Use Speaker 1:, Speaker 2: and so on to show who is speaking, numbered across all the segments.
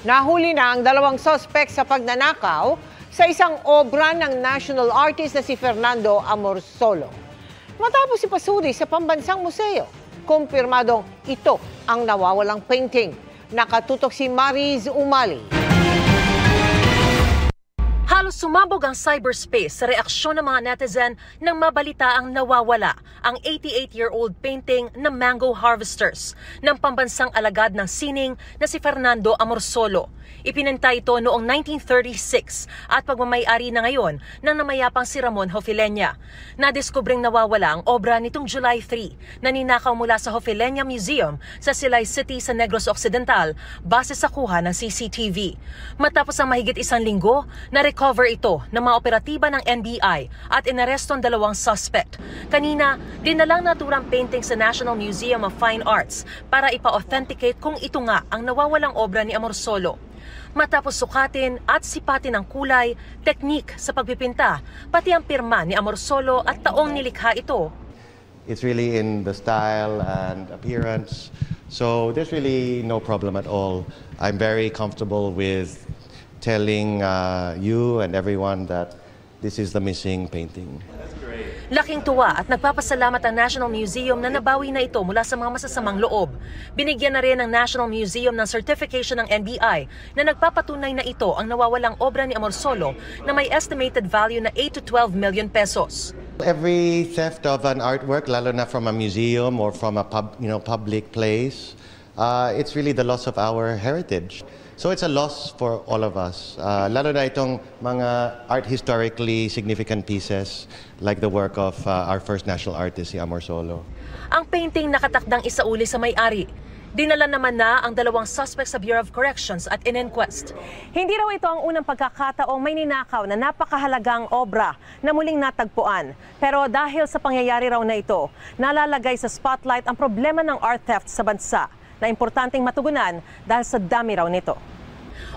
Speaker 1: Nahuli na ang dalawang suspect sa pagnanakaw sa isang obra ng national artist na si Fernando Amorsolo. Matapos ipasuri sa pambansang museo, kumpirmadong ito ang nawawalang painting. Nakatutok si Mariz Umali.
Speaker 2: Halos sumabog ang cyberspace sa reaksyon ng mga netizen nang mabalita ang nawawala ang 88-year-old painting na Mango Harvesters ng pambansang alagad ng sining na si Fernando Amorsolo. Ipinenta ito noong 1936 at pagmamay-ari na ngayon ng namayapang si Ramon Hofileña. Nadiskubring nawawala ang obra nitong July 3 na ninakaw mula sa Hofileña Museum sa Silay City sa Negros Occidental base sa kuha ng CCTV. Matapos ang mahigit isang linggo, na-recover ito ng mga operatiba ng NBI at inaresto ang dalawang suspect. Kanina, dinalang naturang painting sa National Museum of Fine Arts para ipa-authenticate kung ito nga ang nawawalang obra ni Amorsolo. Matapos sukatin at sipatin ang kulay, teknik sa pagpipinta, pati ang pirma ni Amorsolo at taong nilikha ito.
Speaker 3: It's really in the style and appearance, so there's really no problem at all. I'm very comfortable with telling you and everyone that this is the missing painting.
Speaker 2: Laking tuwa at nagpapasalamat ang National Museum na nabawi na ito mula sa mga masasamang loob. Binigyan na rin ng National Museum ng certification ng NBI na nagpapatunay na ito ang nawawalang obra ni Amorsolo na may estimated value na 8 to 12 million pesos.
Speaker 3: Every theft of an artwork, lalo na from a museum or from a public place, it's really the loss of our heritage. So it's a loss for all of us, lalo na itong mga art historically significant pieces like the work of our first national artist, si Amorsolo.
Speaker 2: Ang painting nakatakdang isauli sa may-ari. Dinala naman na ang dalawang suspects sa Bureau of Corrections at in-inquest. Hindi raw ito ang unang pagkakataong may ninakaw na napakahalagang obra na muling natagpuan. Pero dahil sa pangyayari raw na ito, nalalagay sa spotlight ang problema ng art theft sa bansa na importanteng matugunan dahil sa dami raw nito.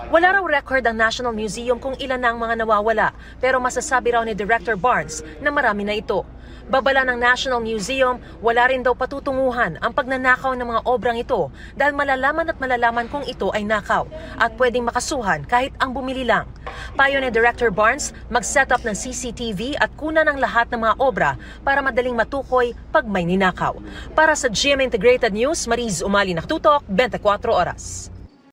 Speaker 2: Wala raw record ang National Museum kung ilan na ang mga nawawala, pero masasabi raw ni Director Barnes na marami na ito. Babala ng National Museum, wala rin daw patutunguhan ang pagnanakaw ng mga obrang ito dahil malalaman kung ito ay nakaw at pwedeng makasuhan kahit ang bumili lang. Payo ni Director Barnes, mag-set up ng CCTV at kunan ng lahat ng mga obra para madaling matukoy pag may ninakaw. Para sa GMA Integrated News, Mariz Umali, nakatutok, 24 oras.